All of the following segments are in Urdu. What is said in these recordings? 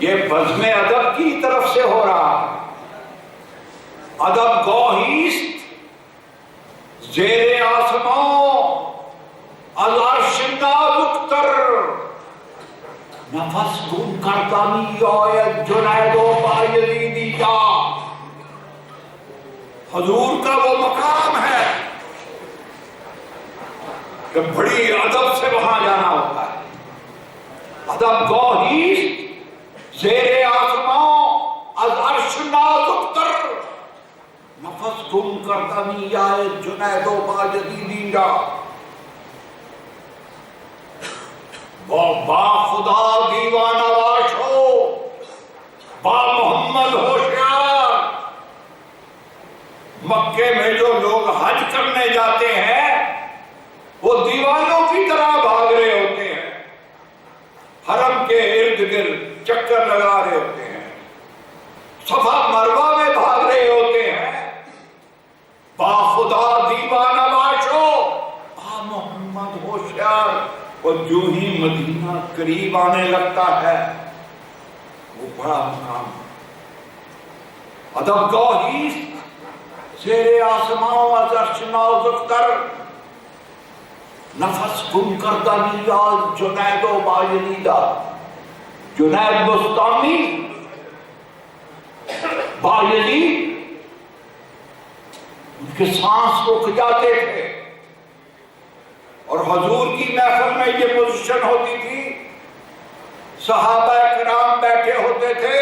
یہ بزم ادب کی طرف سے ہو رہا ہے. ادب گوہیست زیر آسمان از عرش نازکتر، نفس گم کرتا می آید جنید و بایزیدی جا. حضور کا وہ مقام ہے کہ بڑی ادب سے وہاں جانا ہوتا ہے. ادب گوہیست زیر آسمان از عرش نازکتر، نفس گم کرتا می آید جنید و بایزیدی جا. با خدا دیوانہ واش ہو، با محمد ہوشیار. مکے میں جو لوگ حج کرنے جاتے ہیں وہ دیوانوں کی طرح بھاگ رہے ہوتے ہیں، حرم کے ارد گرد چکر لگا رہے ہوتے ہیں، صفا مروہ میں بھاگ رہے ہوتے ہیں. با خدا دیوانہ واش ہو، با محمد ہوشیار. اور جو ہی مدینہ قریب آنے لگتا ہے وہ بڑا مقام. ادب گوہیست زیر آسمان از عرش نازکتر، نفس گم کردہ نیاز جنید و بایزیدہ. جنید بسطامی، بایزید ان کے سانس رک جاتے تھے. اور حضور کی محفل میں یہ پوزیشن ہوتی تھی، صحابہ کرام بیٹھے ہوتے تھے،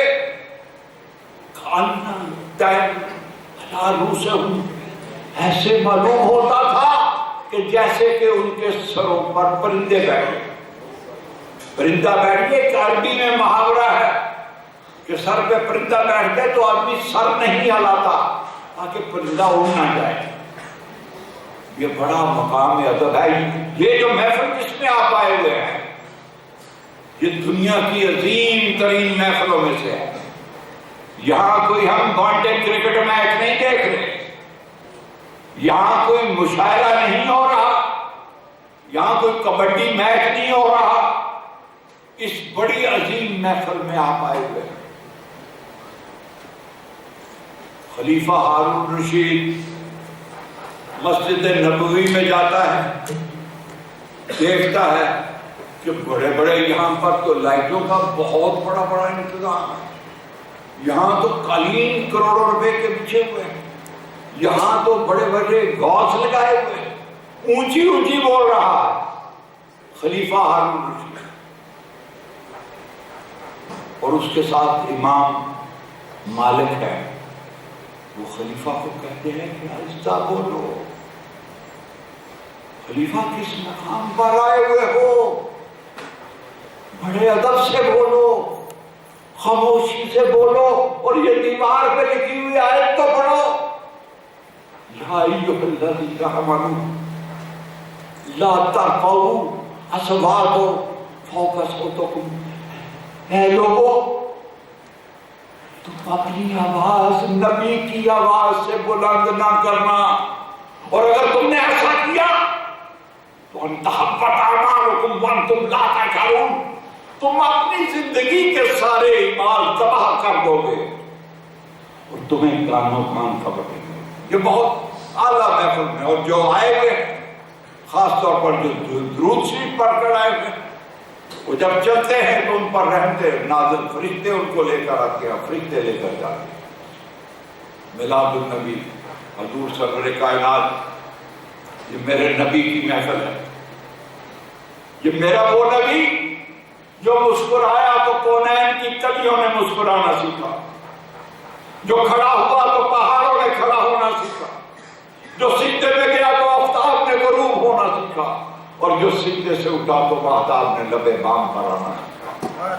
کھانا تین ہزاروں سے ایسے معلوم ہوتا تھا کہ جیسے کہ ان کے سروں پر پرندے بیٹھے. پرندہ بیٹھ کے ایک عربی میں محاورہ ہے کہ سر پہ پرندہ بیٹھ گئے تو آدمی سر نہیں ہلاتا تاکہ پرندہ اڑ نہ جائے. یہ بڑا مقام ادب ہے. یہ جو محفل جس میں آپ آئے ہوئے ہیں یہ دنیا کی عظیم ترین محفلوں میں سے ہے. یہاں کوئی ہم ون ڈے کرکٹ میچ نہیں دیکھ رہے، یہاں کوئی مشاعرہ نہیں ہو رہا، یہاں کوئی کبڈی میچ نہیں ہو رہا. اس بڑی عظیم محفل میں آپ آئے ہوئے ہیں. خلیفہ ہارون رشید مسجد نبوی میں جاتا ہے، دیکھتا ہے کہ بڑے بڑے یہاں پر تو لائٹوں کا بہت بڑا بڑا انتظام ہے. یہاں تو قالین کروڑوں روپے کے بچھے ہوئے ہیں، یہاں تو بڑے بڑے گوس لگائے ہوئے ہیں. اونچی اونچی بول رہا ہے خلیفہ ہارون رشید، اور اس کے ساتھ امام مالک ہے. وہ خلیفہ کو کہتے ہیں کہ آہستہ بولو، خلیفہ کس مقام پر آئے ہوئے ہو، بڑے ادب سے بولو، خاموشی سے بولو، اور یہ دیوار پہ لکھی ہوئی آیت تو پڑھو. یا ایھا الذین آمنوا لا ترفعوا اصواتکم فوق صوتکم. اے لوگو، تم اپنی آواز نبی کی آواز سے بلند نہ کرنا، اور اگر تم نے ایسا کیا تو انتحبت اعمالکم وانتم لا تشعرون، تم اپنی زندگی کے سارے اعمال تباہ کر دو گے اور تمہیں کانوں کان خبر دیں گے. یہ بہت اعلیٰ محفل میں، اور جو آئے ہوئے خاص طور پر جو درود شریف پڑھ کر آئے ہوئے وہ جب چلتے ہیں تو ان پر رحمتے نازل فرشتے ان کو لے کر آتے ہیں، فرشتے لے کر جاتے ہیں. میلاد النبی، حضور سرور کائنات، یہ میرے نبی کی محفل ہے. یہ میرا وہ نبی جو مسکرایا تو کونین کی کلیوں نے مسکرانا سیکھا، جو کھڑا ہوا تو پہاڑوں نے کھڑا ہونا سیکھا، جو سجدے میں گیا تو آفتاب نے غروب ہونا سیکھا، اور جو سجدے سے اٹھا تو مہتاب نے لبے بام پر آنا سیکھا.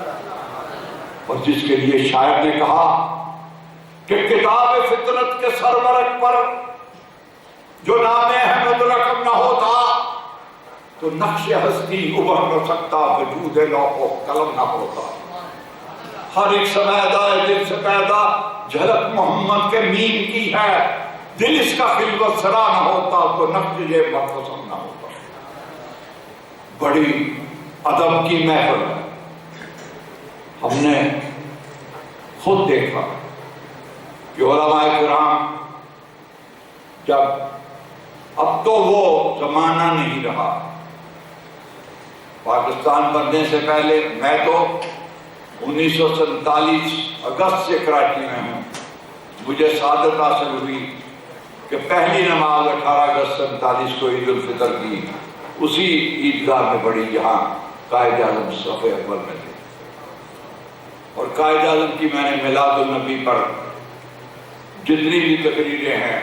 اور جس کے لیے شاعر نے کہا کہ کتاب فطرت کے سرورق پر جو نام احمد رقم نہ ہوتا تو نقش ہستی ابھر نہ سکتا، وجود لوح و قلم نہ ہوتا. ہر ایک سمیدہ دل سے پیدا جھلک محمد کے میم کی ہے، دل اس کا خلوت سرا نہ ہوتا تو نقش یہ مرتسم نہ ہوتا. بڑی ادب کی محفل ہے. ہم نے خود دیکھا کہ علماء کرام جب اب تو وہ زمانہ نہیں رہا، پاکستان بننے سے پہلے میں تو 1947 اگست سے کراچی میں ہوں، مجھے سعادت حاصل ہوئی کہ پہلی نماز 18 اگست 47 کو عید الفطر کی اسی عیدگاہ میں پڑھی جہاں قائد اعظم صف اول میں تھے، اور قائد اعظم کی میں نے میلاد النبی پر جتنی بھی تقریریں ہیں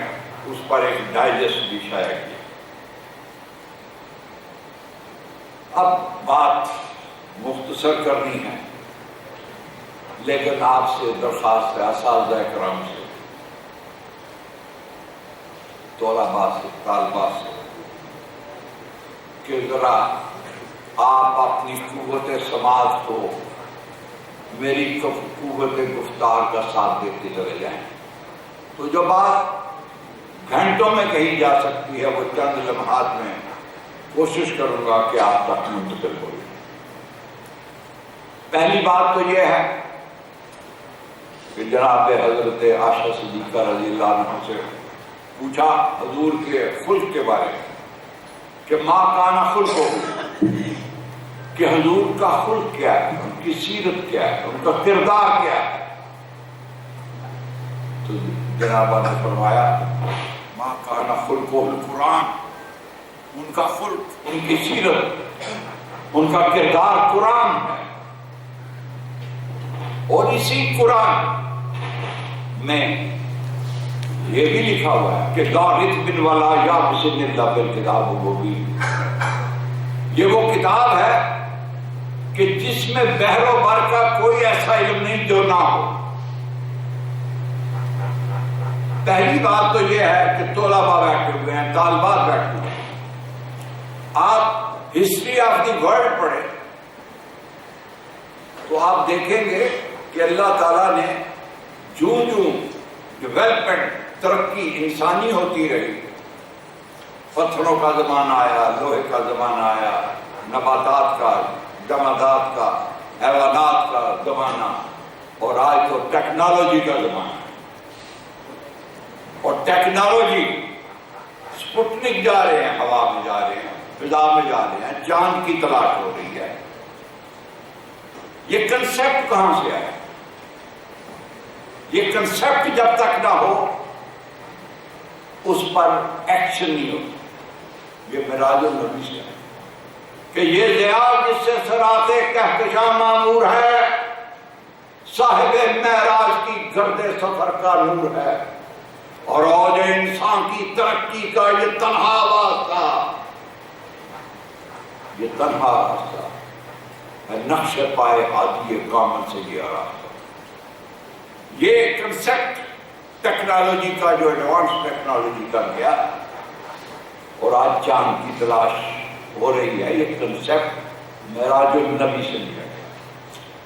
اس پر ایک ڈائجسٹ بھی شائع کیا۔ اب بات مختصر کرنی ہے، لیکن آپ سے درخواست ہے، اساتذہ کرام سے، طلباء سے، طالبات سے، کہ ذرا آپ اپنی قوت سماعت کو میری قوت گفتار کا ساتھ دیتے چلے جائیں، تو جو بات گھنٹوں میں کہی جا سکتی ہے وہ چند لمحات میں کوشش کروں گا کہ آپ تک منتقل ہو۔ پہلی بات تو یہ ہے کہ جناب حضرت عائشہ صدیقہ رضی اللہ عنہ سے پوچھا حضور کے خلق کے بارے میں کہ ما کان خلقہ، کہ حضور کا خلق کیا ہے، ان کی سیرت کیا ہے، ان کا کردار کیا ہے۔ تو جناب نے فرمایا ما کان خلقہ القرآن، ان کا خلق، ان کی سیرت، ان کا کردار قرآن ہے، اور اسی قرآن میں یہ بھی لکھا ہوا ہے کہ لا رتب ولا یابس الا بالکتاب المبین، یہ وہ کتاب ہے کہ جس میں بحر و بر کا کوئی ایسا علم نہیں جو نہ ہو۔ پہلی بات تو یہ ہے کہ طلباء بیٹھے ہوئے ہیں، طالبات بیٹھے ہوئے ہیں، آپ ہسٹری آف دی ورلڈ پڑھیں تو آپ دیکھیں گے کہ اللہ تعالیٰ نے جوں ڈیولپمنٹ، ترقی انسانی ہوتی رہی، پتھروں کا زمانہ آیا، لوہے کا زمانہ آیا، نباتات کا، جمادات کا، حیوانات کا زمانہ، اور آج تو ٹیکنالوجی کا زمانہ ہے۔ اور ٹیکنالوجی، سپوٹنک جا رہے ہیں، ہوا میں جا رہے ہیں، فضا میں جا رہے ہیں، چاند کی تلاش ہو رہی ہے۔ یہ کنسیپٹ کہاں سے آیا؟ یہ کنسیپٹ جب تک نہ ہو اس پر ایکشن نہیں ہوتا۔ یہ معراج النبی سے ہے کہ یہ ضیاء جس سے صراط کہکشاں معمور ہے، صاحب معراج کی گرد سفر کا نور ہے، اور اوج انسان کی ترقی کا یہ تنہا واسطہ، یہ تنہا راستہ ہے، نقش پائے ہادی کامل سے یہ راستہ۔ یہ کنسیپٹ ٹیکنالوجی کا جو ایڈوانس ٹیکنالوجی کا گیا، اور آج چاند کی تلاش ہو رہی ہے، یہ کنسیپٹ معراج النبی سے لیا گیا۔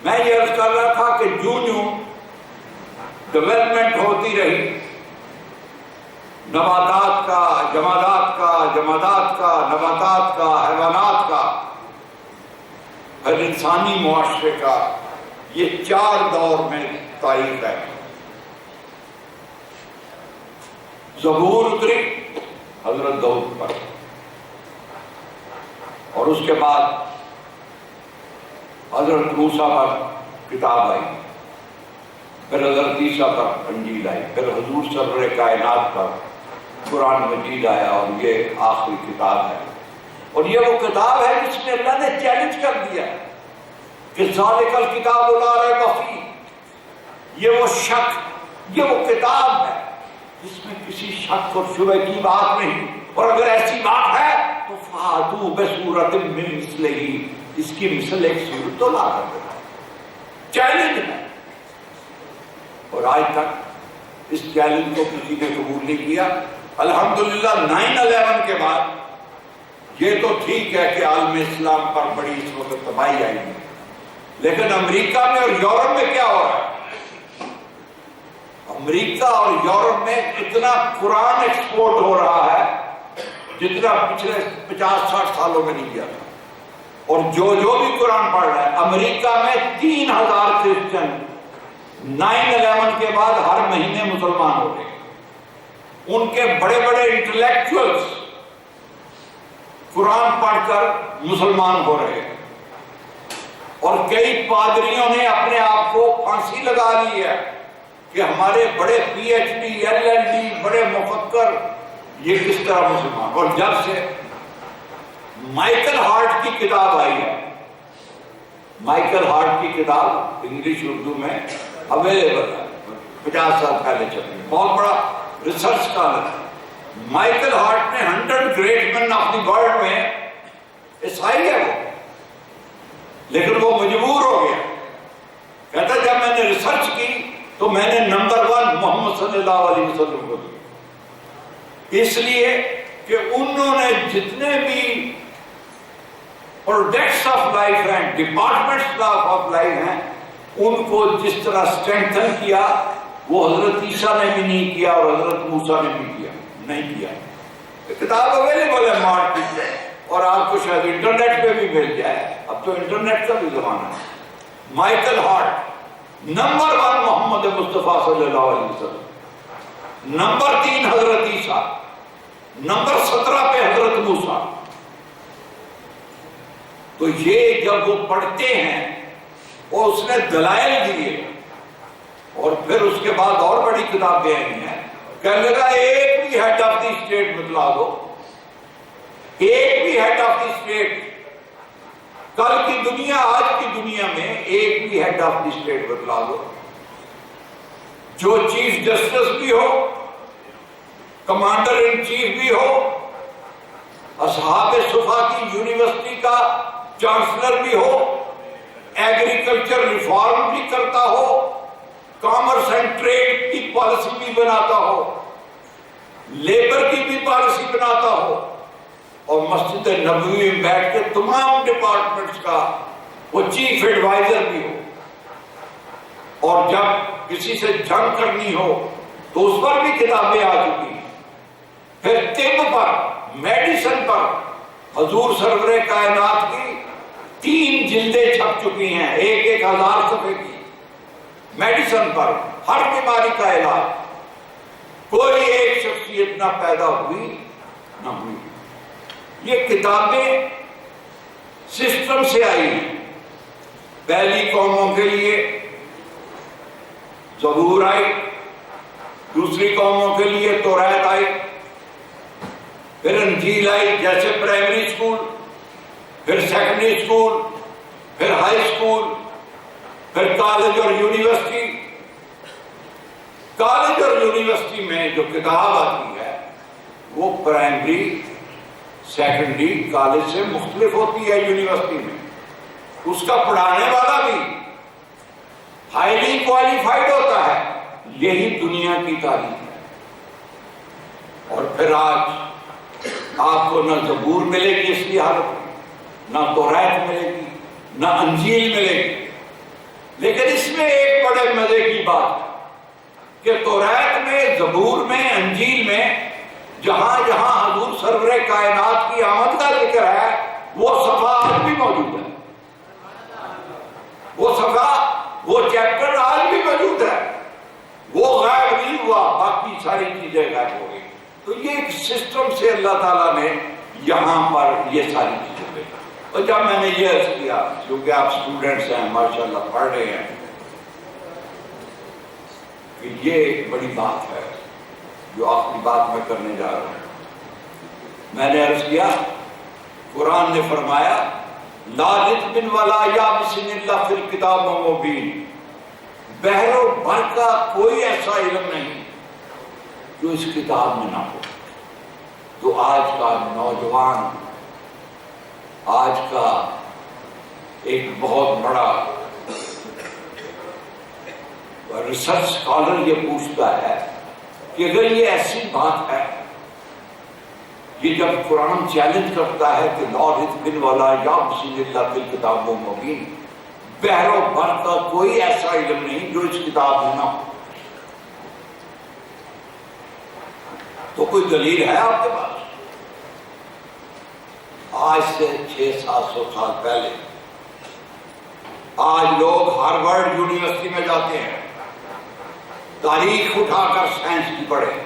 میں یہ عرض کر رہا تھا کہ جوں ڈیولپمنٹ ہوتی رہی، نباتات کا، جمادات کا، جمادات کا، نباتات کا، حیوانات کا، ہر انسانی معاشرے کا، یہ 4 دور میں تاریخ ہے۔ زبور اتری حضرت داؤد پر، اور اس کے بعد حضرت موسیٰ پر کتاب آئی، پھر حضرت عیسیٰ پر انجیل آئی، پھر حضور سرور کائنات پر قرآن مجید آیا، اور یہ آخری کتاب ہے۔ اور یہ وہ کتاب ہے جس میں اللہ نے چیلنج کر دیا کہ ذالک الکتاب لا ریب فیہ، یہ وہ شک، یہ وہ کتاب ہے جس میں کسی شک اور شبہ کی بات نہیں، اور اگر ایسی بات ہے تو فَأْتُوا بِسُورَةٍ مِّن مِثْلِهِ، اس کی مثل ایک صورت تو لا کر دے، چیلنج ہے۔ اور آج تک اس چیلنج کو کسی نے قبول نہیں کیا۔ الحمدللہ 9/11 کے بعد یہ تو ٹھیک ہے کہ عالم اسلام پر بڑی اس وقت تباہی آئی ہے، لیکن امریکہ میں اور یورپ میں کیا ہو رہا ہے؟ امریکہ اور یورپ میں اتنا قرآن ایکسپورٹ ہو رہا ہے جتنا پچھلے 50-60 سالوں میں نہیں کیا تھا، اور جو بھی قرآن پڑھ رہا ہے، امریکہ میں 3000 کرسچن 9/11 کے بعد ہر مہینے مسلمان ہو رہے ہیں، ان کے بڑے بڑے انٹلیکچوئلز قرآن پڑھ کر مسلمان ہو رہے ہیں، اور کئی پادریوں نے اپنے آپ کو پھانسی لگا لی ہے کہ ہمارے بڑے PhD LLD بڑے مفکر یہ کس طرح مسلمان۔ اور جب سے مائیکل ہارٹ کی کتاب آئی ہے، مائیکل ہارٹ کی کتاب انگلش اردو میں اویلیبل ہے، 50 سال پہلے چلی، بہت بڑا ریسرچ اسکالر ہے۔ مائیکل ہارٹ نے 100 great man of the world میں عیسائی ہے وہ، لیکن وہ مجبور ہو گیا، کہتا جب میں نے ریسرچ کی تو میں نے نمبر 1 محمد صلی اللہ علیہ وسلم کو دیا، اس لیے کہ انہوں نے جتنے بھی پروڈکٹس آف لائف ہیں، ڈپارٹمنٹس آف لائف ہیں، ان کو جس طرح اسٹرینتھن کیا وہ حضرت عیسیٰ نے بھی نہیں کیا اور حضرت موسیٰ نے بھی نہیں کیا۔ کتاب اویلیبل ہے مارکیٹ میں، اور آپ کو شاید انٹرنیٹ پہ بھی مل جائے، اب تو انٹرنیٹ کا بھی زمانہ ہے۔ مائیکل ہارٹ نمبر 1 محمد مصطفیٰ صلی اللہ علیہ وسلم، نمبر 3 حضرت عیسیٰ، نمبر 17 پہ حضرت موسیٰ۔ تو یہ جب وہ پڑھتے ہیں اور اس نے دلائل دیے، اور پھر اس کے بعد اور بڑی کتابیں آئی ہیں، کہنے لگا ایک بھی ہیڈ آف دی اسٹیٹ بتلا دو، ایک بھی ہیڈ آف دی اسٹیٹ، کل کی دنیا آج کی دنیا میں ایک بھی ہیڈ آف دی اسٹیٹ بتلا دو جو چیف جسٹس بھی ہو، کمانڈر ان چیف بھی ہو، اصحاب صفا کی یونیورسٹی کا چانسلر بھی ہو، ایگریکلچر ریفارم بھی کرتا ہو، کامرس اینڈ ٹریڈ کی پالیسی بھی بناتا ہو، لیبر کی بھی پالیسی بناتا ہو، اور مسجد نبوی میں بیٹھ کے تمام ڈپارٹمنٹس کا وہ چیف ایڈوائزر بھی ہو، اور جب کسی سے جنگ کرنی ہو تو اس پر بھی کتابیں آ چکی ہیں۔ پھر طب پر، میڈیسن پر حضور سرور کائنات کی 3 جلدیں چھپ چکی ہیں، 1000 صفحے کی، میڈیسن پر، ہر بیماری کا علاج۔ کوئی ایک شخصیت نہ پیدا ہوئی نہ ہوئی۔ یہ کتابیں سسٹم سے آئی ہیں۔ پہلی قوموں کے لیے زبور آئی، دوسری قوموں کے لیے توریت آئی، پھر انجیل آئی، جیسے پرائمری اسکول، پھر سیکنڈری اسکول، پھر ہائی اسکول، پھر کالج اور یونیورسٹی۔ کالج اور یونیورسٹی میں جو کتاب آتی ہے وہ پرائمری سیکنڈری کالج سے مختلف ہوتی ہے۔ یونیورسٹی میں اس کا پڑھانے والا بھی ہائیلی کوالیفائڈ ہوتا ہے۔ یہی دنیا کی تعلیم ہے۔ اور پھر آج آپ کو نہ زبور ملے گی اس کی حالت میں، نہ توریت ملے گی، نہ انجیل ملے گی۔ لیکن اس میں ایک بڑے مزے کی بات ہے کہ توریت میں، زبور میں، انجیل میں جہاں جہاں حضور سرور کائنات کی آمد کا ذکر ہے وہ صفحہ آج بھی موجود ہے، وہ صفحہ، وہ چیپٹر آج بھی موجود ہے۔ وہ غائب نہیں ہوا، باقی ساری چیزیں غائب ہو گئی۔ تو یہ ایک سسٹم سے اللہ تعالیٰ نے یہاں پر یہ ساری چیزیں دی۔ اور جب میں نے یہ عرض کیا، کیونکہ آپ اسٹوڈنٹس ہیں، ماشاءاللہ پڑھ رہے ہیں، کہ یہ ایک بڑی بات ہے جو آخری بات میں کرنے جا رہا ہوں۔ میں نے عرض کیا، قرآن نے فرمایا لا رتب ولا یابس الا فی الکتاب مبین، بحر و بر کا کوئی ایسا علم نہیں جو اس کتاب میں نہ ہو۔ تو آج کا نوجوان، آج کا ایک بہت بڑا ریسرچ اسکالر یہ پوچھتا ہے کہ اگر یہ ایسی بات ہے، یہ جب قرآن چیلنج کرتا ہے کہ لا رتب ولا یابس الا فی الکتاب مبین، بحر و بر کا کوئی ایسا علم نہیں جو اس کتاب میں نہ ہو، تو کوئی دلیل ہے آپ کے پاس؟ آج سے 600-700 سال پہلے، آج لوگ ہارورڈ یونیورسٹی میں جاتے ہیں، تاریخ اٹھا کر سائنس کی پڑھیں.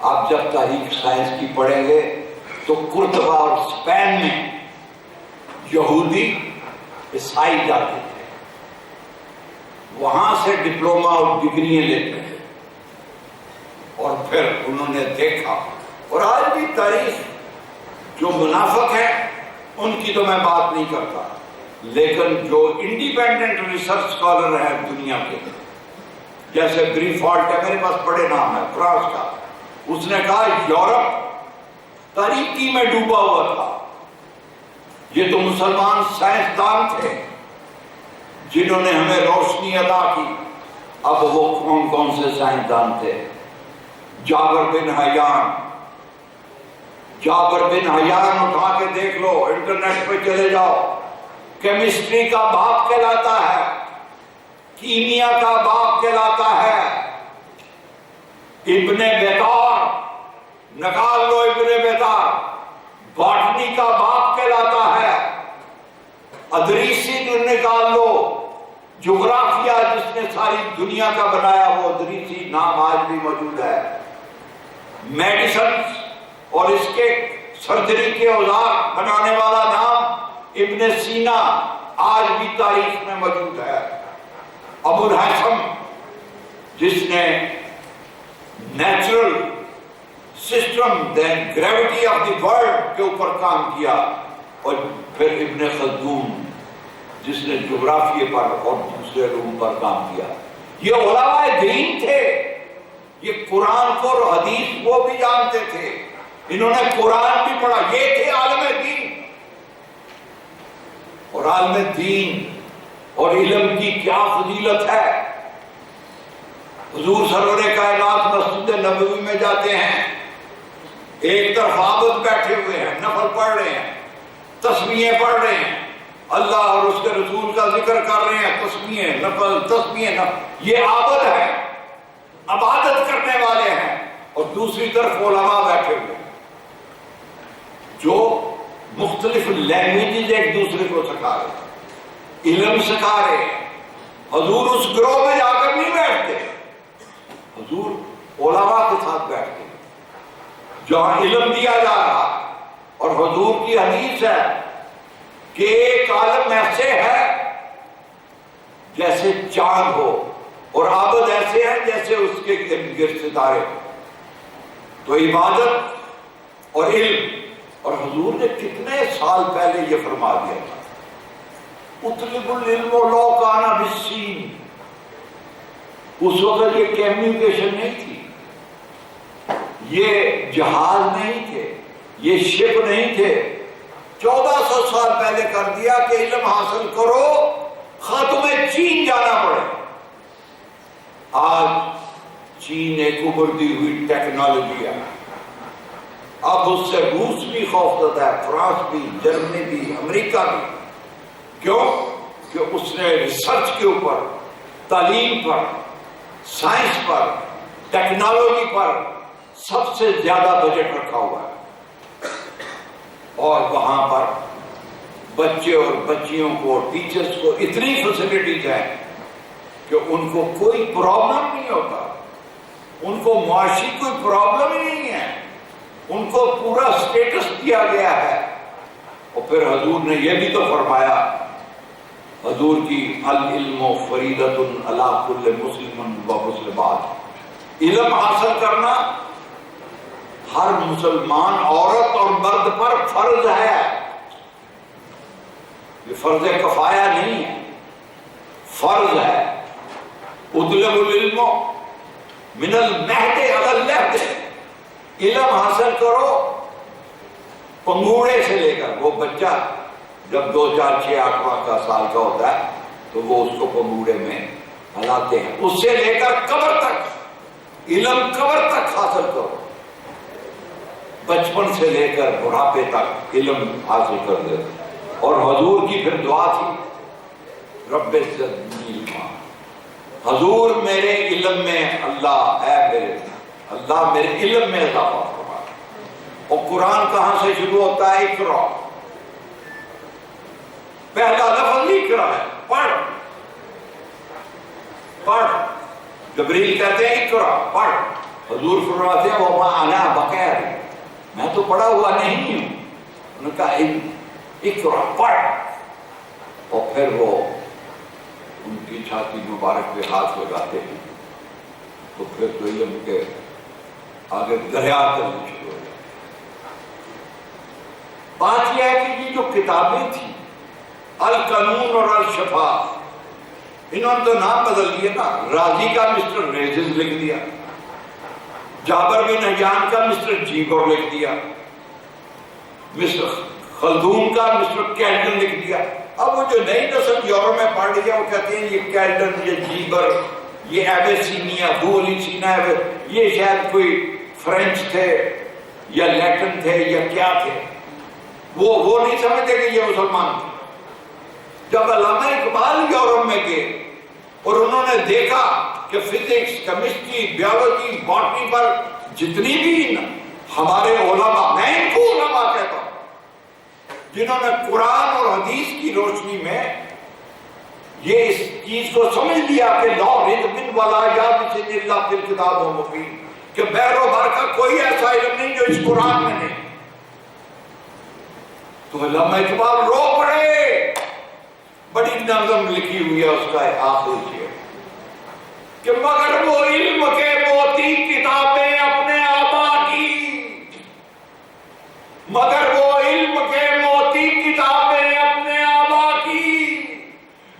آپ جب تاریخ سائنس کی پڑھیں گے تو قرطبہ اور اسپین میں یہودی عیسائی جاتے تھے, وہاں سے ڈپلومہ اور ڈگریاں لیتے تھے, اور پھر انہوں نے دیکھا. اور آج بھی تاریخ جو منافق ہے ان کی تو میں بات نہیں کرتا, لیکن جو انڈیپینڈنٹ ریسرچ اسکالر ہیں دنیا کے, جیسے گریفالٹ ہے, میرے پاس بڑے نام ہے فرانس کا, اس نے کہا یورپ تاریکی میں ڈوبا ہوا تھا, یہ تو مسلمان سائنسدان تھے جنہوں نے ہمیں روشنی عطا کی. اب وہ کون کون سے سائنسدان تھے؟ جابر بن حیان اٹھا کے دیکھ لو, انٹرنیٹ پہ چلے جاؤ, کیمسٹری کا باپ کہلاتا ہے, کیمیا کا باپ کہلاتا ہے. ابن بیطار نکال لو, ابن بیطار باٹنی کا باپ کہلاتا ہے. ادریسی نکال لو, جغرافیہ جس نے ساری دنیا کا بنایا وہ ادریسی نام آج بھی موجود ہے. میڈیسن اور اس کے سرجری کے اوزار بنانے والا نام ابن سینا آج بھی تاریخ میں موجود ہے. ابو الہیثم جس نے natural system then gravity of the world کے اوپر کام کیا, اور پھر ابن خلدون جس نے جغرافیے پر اور دوسرے علوم پر کام کیا. یہ علماء دین تھے, یہ قرآن کو اور حدیث کو بھی جانتے تھے, انہوں نے قرآن بھی پڑھا, یہ تھے عالم دین. اور عالم دین اور علم کی کیا فضیلت ہے. حضور سرور کائنات مسجد نبوی میں جاتے ہیں, ایک طرف عابد بیٹھے ہوئے ہیں, نفل پڑھ رہے ہیں, تسبیحیں پڑھ رہے ہیں, اللہ اور اس کے رسول کا ذکر کر رہے ہیں, تسبیحیں نفل تسبیحیں نفل, یہ عابد ہے, عبادت کرنے والے ہیں. اور دوسری طرف علماء بیٹھے ہوئے ہیں جو مختلف لینگویجز ایک دوسرے کو سکھا رہے ہیں, علم سکھا رہے ہیں. حضور اس گروہ میں جا کر نہیں بیٹھتے, حضور علماء کے ساتھ بیٹھتے ہیں جہاں علم دیا جا رہا. اور حضور کی حدیث ہے کہ ایک عالم ایسے ہے جیسے چاند ہو, اور عابد ایسے ہیں جیسے اس کے ارد گرد ستارے ہو. تو عبادت اور علم, اور حضور نے کتنے سال پہلے یہ فرما دیا تھا, اطلب العلم لو کان بالسین. اس وقت یہ کمیونیکیشن نہیں تھی, یہ جہاز نہیں تھے, یہ شپ نہیں تھے. 1400 سال پہلے کر دیا کہ علم حاصل کرو, خواہ تمہیں چین جانا پڑے. آج چین ایک ابھرتی ہوئی ٹیکنالوجی ہے, اب اس سے روس بھی خوفزدہ ہے, فرانس بھی, جرمنی بھی, امریکہ بھی. کیوں؟ کہ اس نے ریسرچ کے اوپر, تعلیم پر, سائنس پر, ٹیکنالوجی پر سب سے زیادہ بجٹ رکھا ہوا ہے. اور وہاں پر بچے اور بچیوں کو, ٹیچرز کو اتنی فیسلٹیز ہیں کہ ان کو کوئی پرابلم نہیں ہوتا, ان کو معاشی کوئی پرابلم ہی نہیں ہے, ان کو پورا اسٹیٹس دیا گیا ہے. اور پھر حضور نے یہ بھی تو فرمایا, حضور کی العلم فریضۃ علی کل مسلم و مسلمات, علم حاصل کرنا ہر مسلمان عورت اور مرد پر فرض ہے. یہ فرض کفایہ نہیں ہے, فرض ہے. اطلب العلم من المہد علی اللحد, علم حاصل کرو پنگوڑے سے لے کر, وہ بچہ جب 2 4 6 8 کا سال کا ہوتا ہے تو وہ اس کو پنگوڑے میں ہلاتے ہیں, اس سے لے کر قبر تک, علم قبر تک حاصل کرو. بچپن سے لے کر بڑھاپے تک علم حاصل کر دے. اور حضور کی پھر دعا تھی, رب زدنی علما, حضور میرے علم میں, اللہ اے میرے اللہ میرے علم میں اضافہ فرما. اور قرآن کہاں سے شروع ہوتا ہے؟ اقرا, پہلا لفظ اقرا ہے, پڑھ. جبریل کہتے ہیں اقرا پڑھ، حضور فرماتے ہیں وما انا بقیر، میں تو پڑھا ہوا نہیں ہوں. انہوں نے کہا اقرا پڑھ، اور پھر وہ ان کی چھاتی مبارک پہ ہاتھ لگاتے ہیں تو پھر تو علم کے آگے دریا کرنی شروع ہو جائے. بات یہ ہے کہ یہ جو کتابیں تھیں القانون اور الشفا، انہوں نے تو نام بدل دیا نا. رازی کا مسٹر ریزز لکھ دیا، جابر بن حیان کا مسٹر جیبر لکھ دیا، مسٹر خلدون کا مسٹر کیلڈن لکھ دیا. اب وہ جو نئی نسل یورپ میں پڑھ رہی ہے وہ کہتے ہیں یہ کیلڈن، یہ جیبر، یہ ایبیسینیا، بولیسینا، یہ شاید کوئی فرینچ تھے یا لیٹن تھے یا کیا تھے. وہ نہیں سمجھتے کہ یہ مسلمان تھے. جب علامہ اقبال یورپ میں گئے اور انہوں نے دیکھا کہ فزکس، کیمسٹری، بیولوجی، باٹنی پر جتنی بھی ہمارے علماء، میں ان کو علماء کہتا ہوں، جنہوں نے قرآن اور حدیث کی روشنی میں یہ اس چیز کو سمجھ لیا کہ لا رتب ولا یابس الا فی الکتاب المبین، کہ بحر و بحر کا کوئی ایسا علم نہیں جو اس قرآن میں نہیں. تو علامہ اقبال رو پڑے. بڑی نظم لکھی ہوئی ہے اس کا آخر یہ کہ مگر وہ علم کے موتی کتابیں اپنے آبا کی، مگر وہ علم کے موتی کتابیں اپنے آبا کی،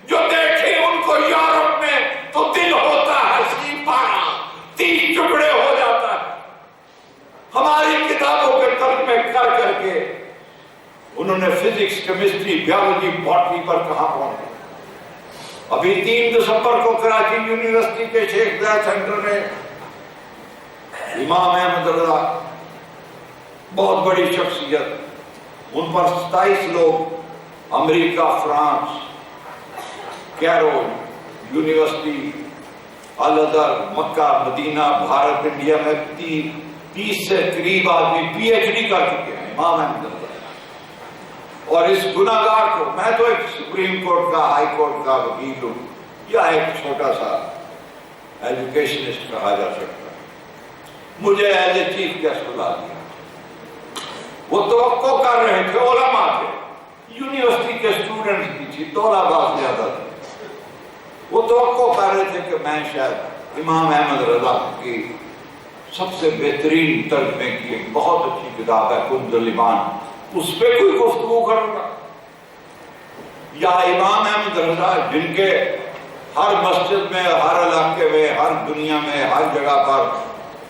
جو دیکھے ان کو یورپ میں تو دل ہوتا ہے سی پارا، 30 ٹکڑے ہو جاتا ہے. ہماری کتابوں کے ترجمے کر کر کے انہوں نے فزکس، کیمسٹری، بیولوجی، باٹنی پر کہاں پہنچے. ابھی 3 دسمبر کو کراچی یونیورسٹی کے شیخ زاید سینٹر میں امام احمد رضا، بہت بڑی شخصیت، ان پر 27 لوگ امریکہ، فرانس، کیرو یونیورسٹی، الازہر، مکہ، مدینہ، بھارت، انڈیا میں 30 سے قریب آدمی پی ایچ ڈی کر چکے ہیں امام احمد رضا. اور اس گناہگار کو، میں تو ایک سپریم کورٹ کا، ہائی کورٹ کا وکیل ہوں یا ایک چھوٹا سا ایجوکیشنسٹ کہا جا سکتا ہے، مجھے ایز اے چیف گیسٹ بلا دیا. وہ توقع کر رہے تھے، علماء تھے، یونیورسٹی کے اسٹوڈنٹس بھی تھی، طلباء زیادہ تھے. وہ توقع کر رہے تھے کہ میں شاید امام احمد رضا کی سب سے بہترین ترجمے کی ایک بہت اچھی کتاب ہے کنز الایمان، اس پہ کوئی گفتگو کروں گا، یا امام احمد رضا جن کے ہر مسجد میں، ہر علاقے میں، ہر دنیا میں، ہر جگہ پر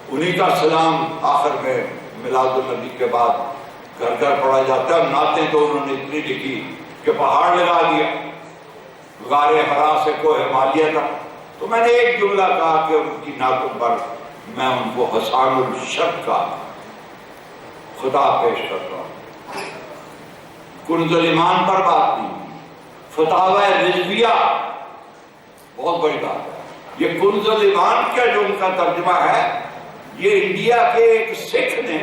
انہی کا سلام آخر میں میلاد النبی کے بعد گھر گھر پڑھا جاتا ہے. نعتیں تو انہوں نے اتنی لکھی کہ پہاڑ لگا دیا، غار حرا سے کوہ ہمالیہ تک. تو میں نے ایک جملہ کہا کہ ان کی نعتوں پر میں ان کو حسان الشرق کا خدا پیش کرتا ہوں. کنز الایمان پر بات نہیں، فتاوی رضویہ بہت بڑی بات ہے. یہ کنز الایمان کا جو ان کا ترجمہ ہے، یہ انڈیا کے ایک سکھ نے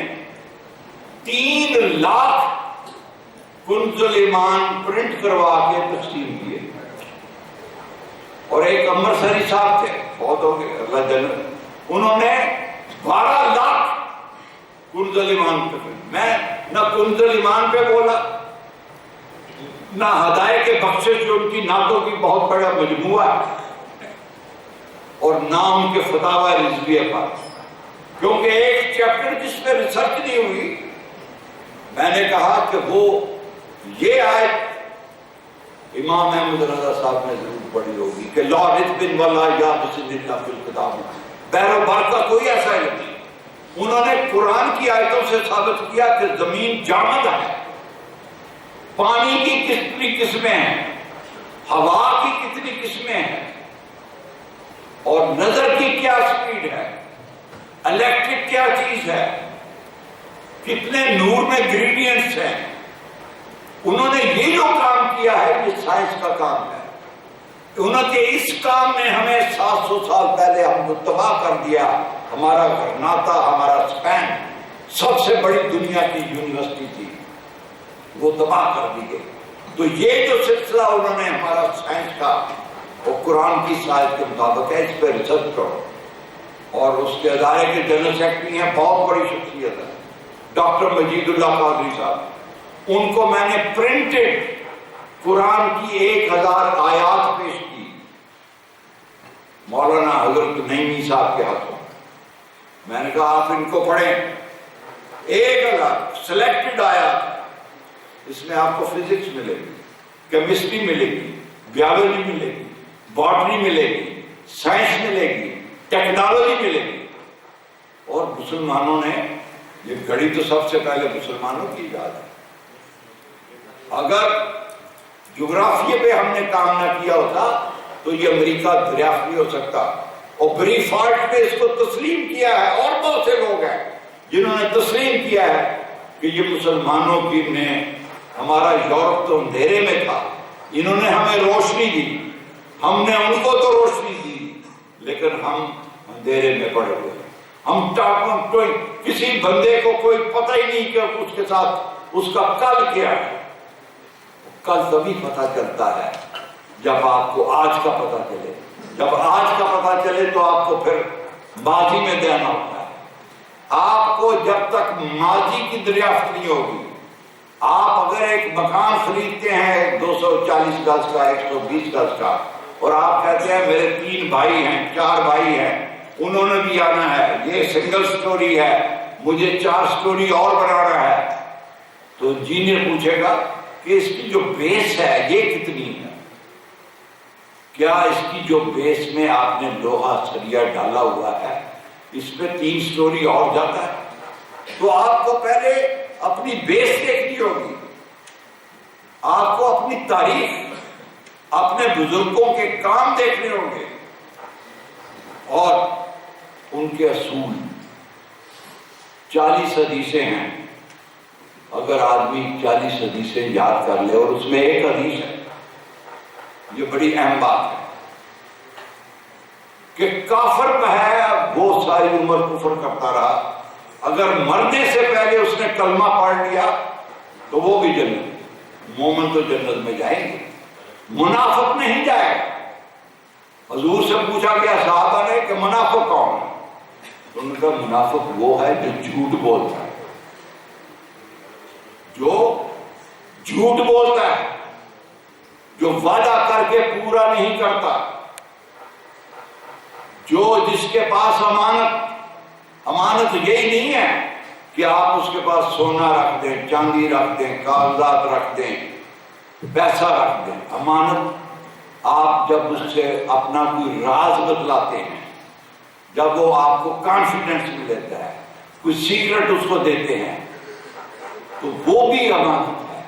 3 لاکھ کنز الایمان پرنٹ کروا کے تقسیم کیے. اور ایک امرسری صاحب تھے، بہت ہو گئے اللہ جنت، انہوں نے 12 لاکھ کنز الایمان پہ. میں نہ کنز الایمان پہ بولا، نہ ہدایت کے بخشش جو ان کی نعتوں کی بہت بڑا مجموعہ ہے، اور نہ ان کے فتاوی رضویہ پر، کیونکہ ایک چیپٹر جس پہ ریسرچ نہیں ہوئی. میں نے کہا کہ وہ یہ آیت امام احمد رضا صاحب نے ضرور پڑھی ہوگی کہ لا رتب ولا یابس الا فی الکتاب، بحر و بحر کا کوئی ایسا علم نہیں. انہوں نے قرآن کی آیتوں سے ثابت کیا کہ زمین جامد ہے، پانی کی کتنی قسمیں ہیں، ہوا کی کتنی قسمیں ہیں، اور نظر کی کیا سپیڈ ہے، الیکٹرک کیا چیز ہے، کتنے نور میں گریڈینٹس ہیں. انہوں نے یہ جو کام کیا ہے یہ سائنس کا کام ہے. انہوں نے اس کام میں ہمیں 700 سال پہلے ہم کو تباہ کر دیا. ہمارا غرناطہ، ہمارا اسپین سب سے بڑی دنیا کی یونیورسٹی تھی، وہ تباہ کر دی گئی. تو یہ جو سلسلہ انہوں نے ہمارا سائنس کا اور قرآن کی سائنس کے مطابق ہے، اس پہ ریسرچ کرو. اور اس کے ادارے کے جنرل سیکرٹری ہیں، بہت بڑی شخصیت ہے، ڈاکٹر مجید اللہ قادری صاحب۔ ان کو میں نے پرنٹڈ قرآن کی 1000 آیات پیش کی مولانا حضرت نعیمی صاحب کے ہاتھوں۔ میں نے کہا آپ ان کو پڑھیں، 1000 سلیکٹڈ آیات، اس میں آپ کو فزکس ملے گی، کیمسٹری ملے گی، بیالوجی ملے گی، باٹنی ملے گی، سائنس ملے گی، ٹیکنالوجی ملے گی۔ اور مسلمانوں نے یہ گھڑی تو سب سے پہلے مسلمانوں کی ایجاد ہے۔ اگر جغرافیے پہ ہم نے کام نہ کیا ہوتا تو یہ امریکہ دریافت نہیں ہو سکتا، اور بری فالٹ نے اس کو تسلیم کیا ہے، اور بہت سے لوگ ہیں جنہوں نے تسلیم کیا ہے کہ یہ مسلمانوں کی نے، ہمارا یورپ تو اندھیرے میں تھا، انہوں نے ہمیں روشنی دی، ہم نے ان کو تو روشنی دی، لیکن ہم اندھیرے میں پڑے ہوئے ہیں۔ کسی بندے کو کوئی پتہ ہی نہیں کہ اس کے ساتھ اس کا کل کیا ہے۔ کل تبھی پتہ چلتا ہے جب آپ کو آج کا پتہ چلے، جب آج کا پتہ چلے تو آپ کو پھر ماضی میں دینا ہوتا ہے۔ آپ کو جب تک ماضی کی دریافت نہیں ہوگی، آپ اگر ایک مکان خریدتے ہیں 240 گز کا، 120 گز کا، اور آپ کہتے ہیں میرے 3 بھائی ہیں، 4 بھائی ہیں، انہوں نے بھی آنا ہے، یہ سنگل سٹوری ہے، مجھے 4 سٹوری اور بنانا ہے، تو انجینئر پوچھے گا کہ اس کی جو بیس ہے یہ کتنی ہے؟ کیا اس کی جو بیس میں آپ نے لوہا سریا ڈالا ہوا ہے اس پہ 3 سٹوری اور جاتا ہے؟ تو آپ کو پہلے اپنی بیس دیکھنی ہوگی، آپ کو اپنی تاریخ، اپنے بزرگوں کے کام دیکھنے ہوں گے اور ان کے اصول۔ 40 حدیثیں ہیں، اگر آدمی 40 حدیثیں یاد کر لے، اور اس میں ایک حدیث ہے، یہ بڑی اہم بات ہے کہ کافر میں ہے وہ ساری عمر کفر کرتا رہا، اگر مرنے سے پہلے اس نے کلمہ پڑھ لیا تو وہ بھی جنت، مومن تو جنت میں جائیں گے، منافق نہیں جائے گا۔ حضور سے پوچھا گیا صحابہ نے کہ منافق کون ہے؟ انہوں نے کہا منافق وہ ہے جو جھوٹ بولتا ہے، جو جھوٹ بولتا ہے، جو وعدہ کر کے پورا نہیں کرتا، جو جس کے پاس امانت یہی نہیں ہے کہ آپ اس کے پاس سونا رکھ دیں، چاندی رکھ دیں، کاغذات رکھ دیں، پیسہ رکھ دیں۔ امانت آپ جب اس سے اپنا کوئی راز بتلاتے ہیں، جب وہ آپ کو کانفیڈنس میں لیتا ہے، کوئی سیکرٹ اس کو دیتے ہیں، تو وہ بھی امانت ہے۔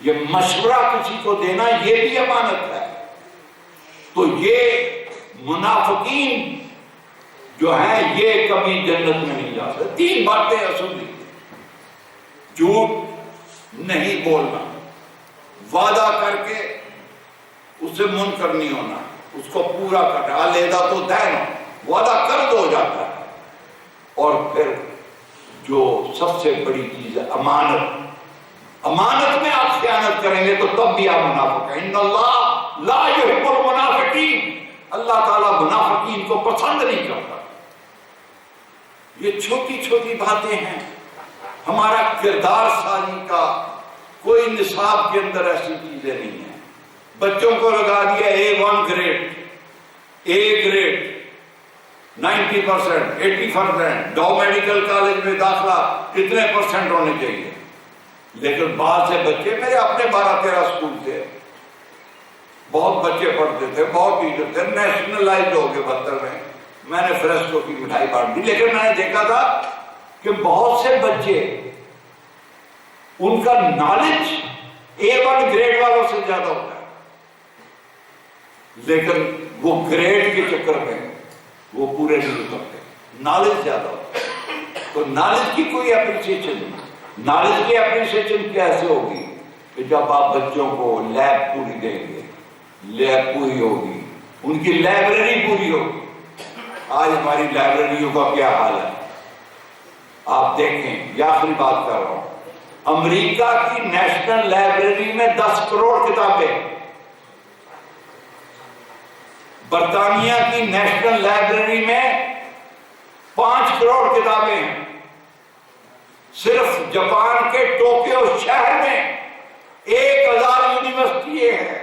یہ مشورہ کسی کو دینا یہ بھی امانت ہے۔ تو یہ منافقین جو ہیں یہ کبھی جنت میں نہیں جا سکتے۔ 3 باتیں اصولی: جھوٹ نہیں بولنا، وعدہ کر کے اسے منکر نہیں ہونا، اس کو پورا کرنا، علیحدہ تو دینا، وعدہ کر دو جاتا ہے، اور پھر جو سب سے بڑی چیز ہے امانت۔ امانت میں آپ خیانت کریں گے تو تب بھی آپ منافق ہیں۔ ان اللہ لا یحب المنافقین، اللہ تعالیٰ منافقین کو پسند نہیں کرتا۔ یہ چھوٹی چھوٹی باتیں ہیں۔ ہمارا کردار سازی کا کوئی نصاب کے اندر ایسی چیزیں نہیں ہیں۔ بچوں کو لگا دیا A1 grade, A grade, 90%، 80%، Dow medical college میں داخلہ کتنے % ہونے چاہیے، لیکن بعض سے بچے، میرے اپنے 12-13 اسکول تھے، بہت بچے پڑھتے تھے، بہت ٹیچر تھے، نیشنلائز ہو گئے 72 میں، میں نے فریسکو کی مٹھائی بانٹ دی، لیکن میں نے دیکھا تھا کہ بہت سے بچے، ان کا نالج A1 گریڈ والوں سے زیادہ ہوتا ہے، لیکن وہ گریڈ کے چکر میں وہ پورے نہیں کرتے، نالج زیادہ ہوتا ہے۔ تو نالج کی کوئی اپریسیشن نہیں۔ نالج کی اپریسیشن کیسے ہوگی؟ کہ جب آپ بچوں کو لیب پوری دیں گے، لیب پوری ہوگی، ان کی لائبریری پوری ہوگی۔ آج ہماری لائبریریوں کا کیا حال ہے آپ دیکھیں، یہ آخری بات کر رہا ہوں، امریکہ کی نیشنل لائبریری میں 10 کروڑ کتابیں، برطانیہ کی نیشنل لائبریری میں کروڑ کتابیں ہیں. صرف جاپان کے ٹوکیو شہر میں 1000 یونیورسٹی ہیں.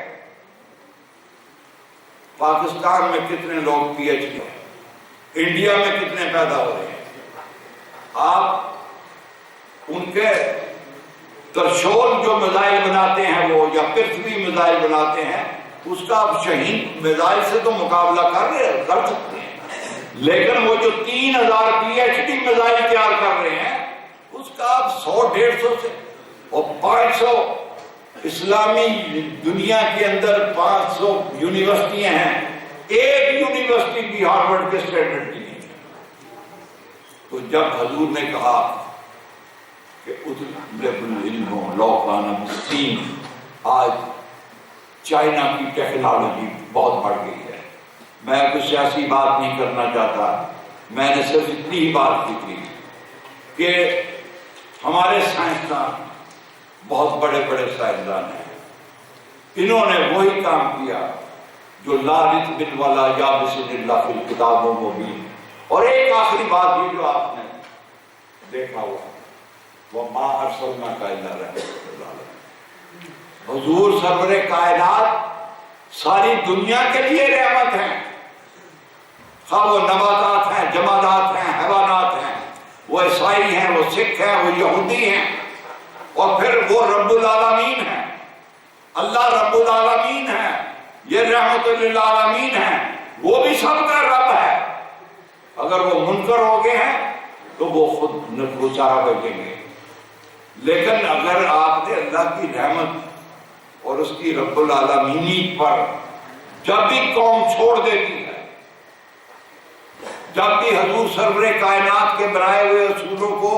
پاکستان میں کتنے لوگ پی ایچ ڈی ہیں؟ انڈیا میں کتنے پیدا ہو رہے ہیں؟ آپ ان کے ترشول جو میزائل بناتے ہیں وہ یا پرتھوی میزائل بناتے ہیں، اس کا آپ شہین میزائل سے تو مقابلہ کر سکتے ہیں، لیکن وہ جو 3000 پی ایچ ڈی میزائل تیار کر رہے ہیں اس کا آپ 100-150 سے اور 500 اسلامی دنیا کے اندر 500 یونیورسٹیاں ہیں، ایک یونیورسٹی بھی ہارورڈ کے سٹینڈرڈ کی نہیں ہے. تو جب حضور نے کہا کہ آج چائنا کی ٹیکنالوجی بہت بڑھ گئی ہے، میں کوئی سیاسی بات نہیں کرنا چاہتا، میں نے صرف اتنی ہی بات کی تھی کہ ہمارے سائنسدان بہت بڑے بڑے سائنسدان ہیں، انہوں نے وہی کام کیا جو لا رتبن ولا یابس الا فی الکتاب المبین. اور ایک آخری بات بھی جو آپ نے دیکھا ہوا، وما ارسلناک الا رحمۃ للعالمین، حضور سرور کائنات ساری دنیا کے لیے رحمت ہیں. خواہ وہ نباتات ہیں، جمادات ہیں، حیوانات ہیں، وہ عیسائی ہیں، وہ سکھ ہیں، وہ یہودی ہیں، اور پھر وہ رب العالمین ہیں. اللہ رب العالمین ہے، یہ رحمت للعالمین ہے، وہ بھی سب کا رب ہے. اگر وہ منکر ہو گئے ہیں تو وہ خود نکوچارا بچیں گے. لیکن اگر آپ نے اللہ کی رحمت اور اس کی رب العالمینی پر جب بھی قوم چھوڑ دیتی ہے، جب بھی حضور سرور کائنات کے بنائے ہوئے اصولوں کو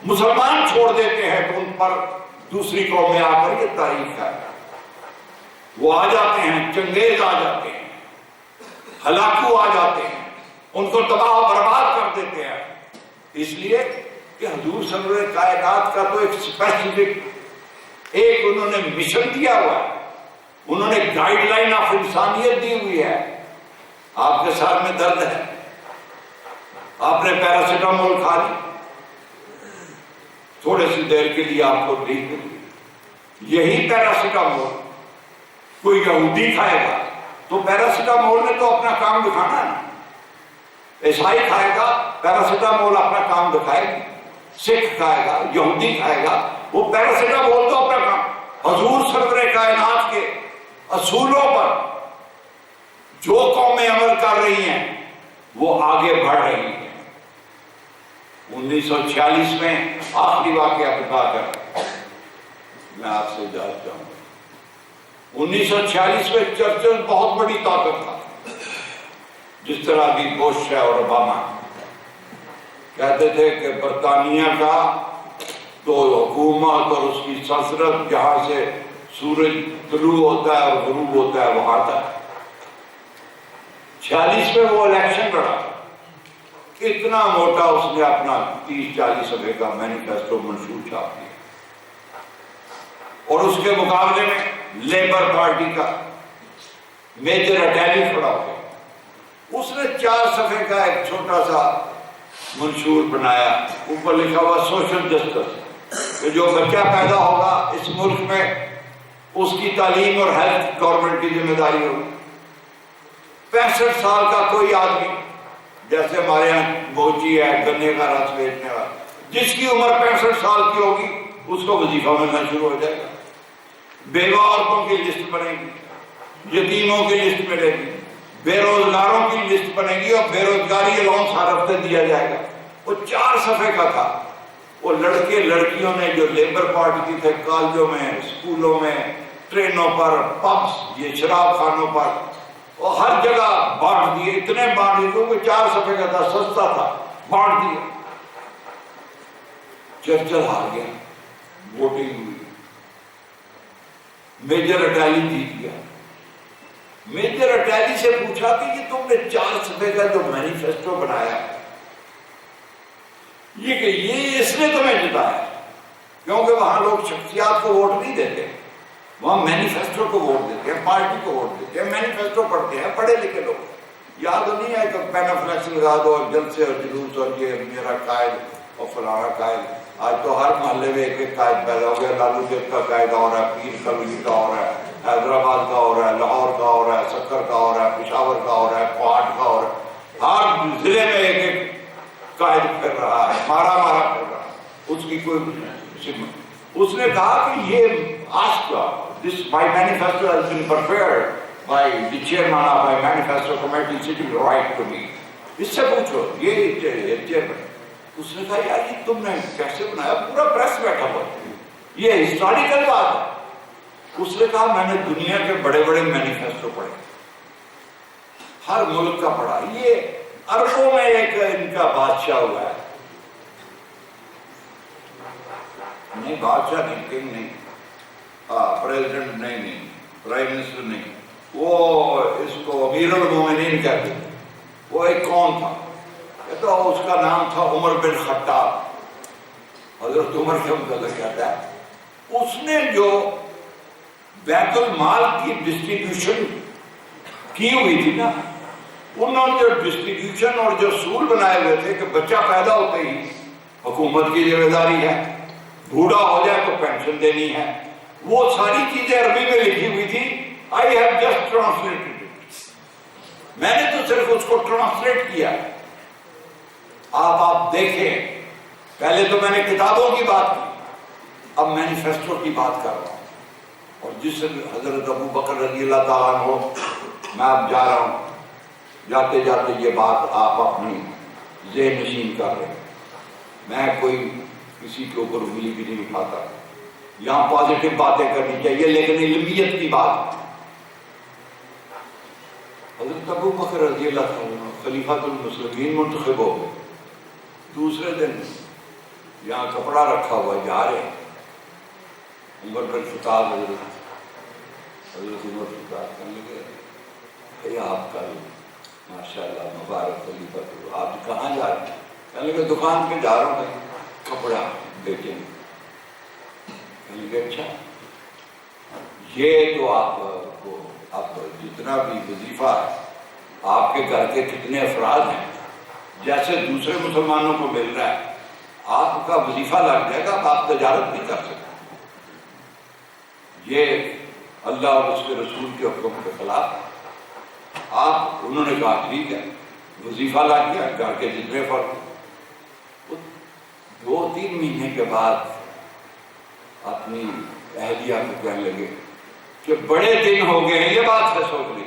مسلمان چھوڑ دیتے ہیں، تو ان پر دوسری قومیں آ کر یہ تاریخ ہے، وہ آ جاتے ہیں، چنگیز آ جاتے ہیں، ہلاکو آ جاتے ہیں، ان کو تباہ و برباد کر دیتے ہیں. اس لیے کہ حضور سرور کائنات کا تو ایک اسپیسیفک ایک انہوں نے مشن دیا ہوا ہے، انہوں نے گائیڈ لائن آف انسانیت دی ہوئی ہے. آپ کے سر میں درد ہے، آپ نے پیراسیٹامول کھا لی، تھوڑے سی دیر کے لیے آپ کو ٹھیک ہوئی. یہی پیراسیٹامول کوئی یہودی کھائے گا تو پیراسیٹامول نے تو اپنا کام دکھانا ہے نا. عیسائی کھائے گا پیراسیٹامول اپنا کام دکھائے گی، سکھ کھائے گا، یہودی کھائے گا، وہ پیراسیٹامول تو اپنا کام. حضور سرور کائنات کے اصولوں پر جو قومیں عمل کر رہی ہیں وہ آگے بڑھ رہی ہیں. 1946 میں آخری واقعہ بتا کر میں آپ سے اجازت چاہوں گا. 1946 میں چرچل بہت بڑی طاقت تھا، جس طرح بھی بش ہے اور اوباما کہتے تھے کہ برطانیہ کا تو حکومت اور اس کی سلطنت جہاں سے سورج طلوع ہوتا ہے اور غروب ہوتا ہے وہاں تک. 46 میں وہ الیکشن لڑا، اتنا موٹا اس نے اپنا 30-40 صفحے کا مینیفیسٹو منشور چھاپ دیا، اور اس کے مقابلے میں لیبر پارٹی کا میجر اٹیلی کھڑا ہو گیا. اس نے 4 صفحے کا ایک چھوٹا سا منشور بنایا، اوپر لکھا ہوا سوشل جسٹس، کہ جو بچہ پیدا ہوگا اس ملک میں اس کی تعلیم اور ہیلتھ گورنمنٹ کی ذمہ داری ہوگی. 65 سال کا کوئی آدمی، جیسے ہمارے یہاں بوچی ہے گنے کا رس بیچنے والا، جس کی عمر 65 سال کی ہوگی اس کو وظیفہ ملنا شروع ہو جائے گا. بیوہ عورتوں کی لسٹ بنے گی، یتیموں کی لسٹ ملے گی، بے روزگاروں کی لسٹ بنے گی، اور بے روزگاری الاؤنس ہر ہفتے دیا جائے گا. وہ 4 صفحے کا تھا. وہ لڑکے لڑکیوں نے جو لیبر پارٹی کی تھے، کالجوں میں، اسکولوں میں، ٹرینوں پر، پبس، یہ شراب خانوں پر، وہ ہر جگہ بانٹ دیے. اتنے بانٹ دیے کیونکہ 4 صفحے کا تھا، سستا تھا، بانٹ دیا. چرچل ہار گیا، ووٹنگ ہوئی، میجر اٹیلی جیت گیا. میجر اٹیلی سے پوچھا کہ یہ تم نے 4 صفحے کا جو مینیفیسٹو بنایا ہے، یہ کہ یہ اس نے تمہیں جتایا، کیونکہ وہاں لوگ شخصیات کو ووٹ نہیں دیتے، وہاں مینیفیسٹو کو ووٹ دیتے ہیں، پارٹی کو ووٹ دیتے ہیں، مینیفیسٹو پڑھتے ہیں پڑھے لکھے لوگ. یاد نہیں ہے کہ پینافلیکس لگا دو اور جلسے اور جلوس اور یہ میرا قائد اور فلانا قائد. آج تو ہر محلے میں ایک ایک قائد پیدا ہو گیا. لالو دیو کا قائد ہو رہا ہے, پیر کلوی کا ہو رہا ہے, حیدرآباد کا ہو رہا ہے, لاہور کا ہو رہا ہے, سکر کا ہو رہا ہے, پشاور کا ہو رہا ہے, کوہاٹ کا ہو رہا ہے. ہر ضلع میں ایک ایک قائد پھر رہا ہے, مارا پھر رہا ہے. اس کی کوئی اس نے کہا کہ یہ آج کا this my manifesto has been prepared by the chairman of my manifesto committee sitting right to me. اس سے پوچھو یہ چیئرمین. اس نے کہا یار یہ تم نے کیسے بنایا؟ پورا پریس بیٹھا ہوا, یہ ہسٹوریکل بات ہے. اس نے کہا میں نے دنیا کے بڑے بڑے مینیفیسٹو پڑھے, ہر ملک کا پڑھا. یہ عربوں میں ایک ان کا بادشاہ ہوا ہے, نہیں بادشاہ نہیں, کنگ نہیں, پریزیڈنٹ نہیں, پرائم منسٹر نہیں, وہ اس کو امیر المومنین کہتے ہیں. وہ ایک کون تھا؟ تو اس کا نام تھا عمر بن خطاب, حضرت عمر کے متعلق کہتا ہے. اس نے جو بیت المال کی ڈسٹریبیوشن کی ہوئی تھی نا, انہوں نے جو ڈسٹریبیوشن اور جو اصول بنائے ہوئے تھے کہ بچہ پیدا ہوتے ہی حکومت کی ذمہ داری ہے, بوڑھا ہو جائے تو پینشن دینی ہے, وہ ساری چیزیں عربی میں لکھی ہوئی تھی. I have just translated it. میں نے تو صرف اس کو ٹرانسلیٹ کیا. آپ دیکھیں, پہلے تو میں نے کتابوں کی بات کی, اب مینیفیسٹو کی بات کر رہا ہوں. اور جس حضرت ابو بکر رضی اللہ تعالیٰ عنہ, میں اب جا رہا ہوں, جاتے جاتے یہ بات آپ اپنی ذہن نشین کر رہے ہیں. میں کوئی کسی کے اوپر انگلی بھی نہیں اٹھاتا, یہاں پازیٹیو باتیں کرنی چاہیے, لیکن علمیت کی بات. حضرت ابو بکر رضی اللہ تعالیٰ خلیفۃ المسلمین منتخب ہو گئے. دوسرے دن یہاں کپڑا رکھا ہوا, جا رہے ہیں. عمر بن خطاب حضرت عمر خطاب کہنے لگے آپ کا ماشاء اللہ مبارک خلیفۃ, آپ کہاں جا رہے ہیں؟ کہنے لگے دکان پہ جا رہا ہوں کپڑا بیچنے. کہنے لگے اچھا, یہ تو آپ کو اب جتنا بھی وظیفہ ہے, آپ کے گھر کے کتنے افراد ہیں, جیسے دوسرے مسلمانوں کو مل رہا ہے, آپ کا وظیفہ لگ جائے گا, آپ تجارت نہیں کر سکتے. یہ اللہ اور اس کے رسول کے حکم کے خلاف. آپ انہوں نے کہا ٹھیک ہے, وظیفہ لگ گیا, گھر کے جتنے فرق. 2-3 مہینے کے بعد اپنی اہلیہ کو کہنے لگے کہ بڑے دن ہو گئے ہیں, یہ بات ہے سوچ لی,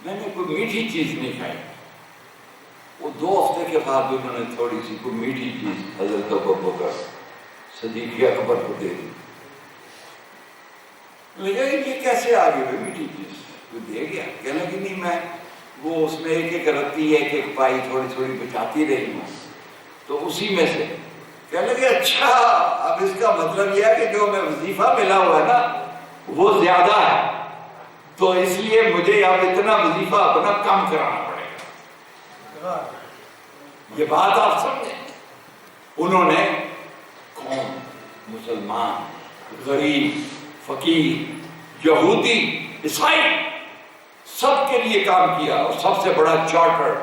میں نے کوئی میٹھی چیز نہیں کھائی. وہ 2 ہفتے کے بعد انہوں نے تھوڑی سی کوئی میٹھی چیز حضرت ابو بکر صدیق اکبر کو دے دی. یہ کیسے آ گئی میٹھی چیز؟ تو دے گیا. کہنے لگی نہیں, میں وہ اس میں ایک ایک رتی ایک ایک پائی تھوڑی تھوڑی بچاتی رہی ہوں, تو اسی میں سے. کہنے لگے اچھا, اب اس کا مطلب یہ ہے کہ جو میں وظیفہ ملا ہوا ہے نا وہ زیادہ ہے, تو اس لیے مجھے اب اتنا وظیفہ اپنا کم کرانا پڑے گا. یہ بات آپ سمجھیں. انہوں نے قوم, مسلمان, غریب, فقیر, یہودی, عیسائی, سب کے لیے کام کیا. اور سب سے بڑا چارٹر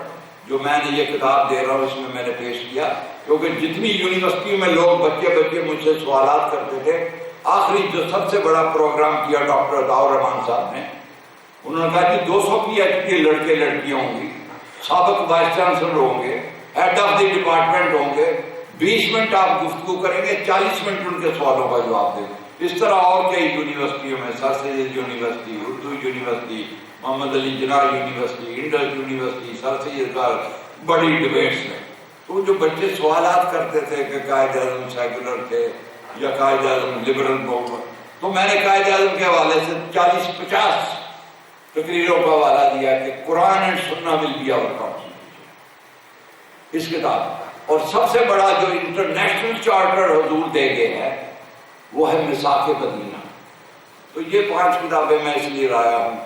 جو میں نے یہ کتاب دے رہا ہوں اس میں میں نے پیش کیا, کیونکہ جتنی یونیورسٹیوں میں لوگ بچے مجھ سے سوالات کرتے تھے, آخری جو سب سے بڑا پروگرام کیا ڈاکٹر عطاء الرحمان صاحب نے, انہوں نے کہا کہ 200 PhD لڑکے لڑکیاں ہوں گی, سابق وائس چانسلر ہوں گے, ہیڈ آف دی ڈپارٹمنٹ ہوں گے, 20 منٹ آپ گفتگو کریں گے, 40 منٹ ان کے سوالوں کا جواب دیں گے. اس طرح اور کئی یونیورسٹیوں میں, سر سید یونیورسٹی, اردو یونیورسٹی, محمد Ali Jinnah university, Indus university, سر سید کا بڑی ڈبیٹس میں. تو جو بچے سوالات کرتے تھے کہ قائد اعظم سیکولر تھے یا قائد اعظم لبرل موومنٹ, تو میں نے قائد اعظم کے حوالے سے 40-50 تقریروں کا حوالہ دیا کہ قرآن اینڈ سنہ ول بی آور کانسٹیٹیوشن, اس کتاب. اور سب سے بڑا جو انٹرنیشنل چارٹر حضور دے گئے ہیں وہ ہے میثاق مدینہ. تو یہ 5 کتابیں میں اس لیے لایا ہوں.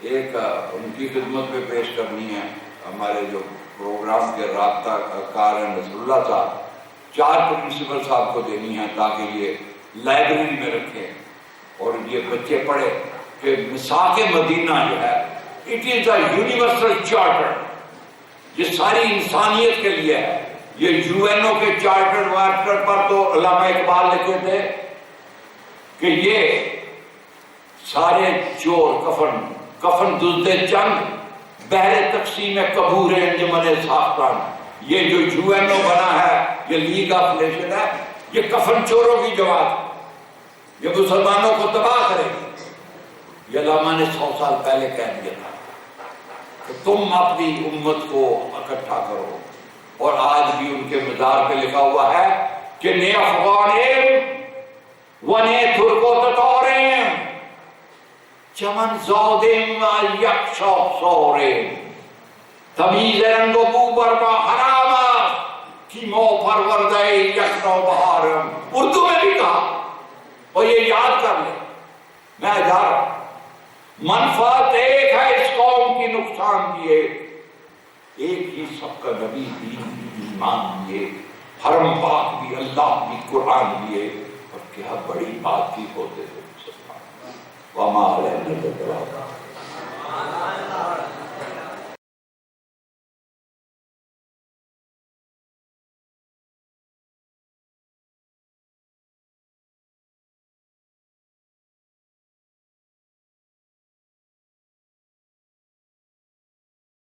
ایک ان کی خدمت میں پیش کرنی ہے, ہمارے جو پروگرام کے رابطہ کار ہیں نصر اللہ صاحب, 4 پرنسپل صاحب کو دینی ہے تاکہ یہ لائبریری میں رکھیں اور یہ بچے پڑھیں کہ میثاق مدینہ جو ہے, it is a universal charter یہ ساری انسانیت کے لیے ہے. یہ یو این او کے چارٹر وارٹر پر تو علامہ اقبال لکھے تھے کہ یہ سارے چور کفن دزدے جنگ بہر تقسیم قبور انجمن ساختان. یہ جو یو این او بنا ہے، یہ لیگ آف نیشن ہے، یہ کفن چوروں کی جماعت، یہ مسلمانوں کو تباہ کرے گی. یہ علامہ نے 100 سال پہلے کہہ دیا تھا کہ تم اپنی امت کو اکٹھا کرو. اور آج بھی ان کے مزار پہ لکھا ہوا ہے کہ نے افغانیم و نے ترکو تطوریم چمن زودیم و یک شاخ سوریم تمیز رنگ و بو برما حرام کی مو پرورده یک نو بہارم. اردو میں بھی کہا، اور یہ یاد کر لیں. میں جا رہا ہوں. منفعت ایک ہے اس قوم کی، نقصان بھی ایک ہی سب کا نبی دین بھی ایمان بھی ایک، حرم پاک بھی، اللہ بھی، قرآن بھی ایک. اور کیا بڑی بات کی ہوتے تھے. وما علینا الا البلاغ.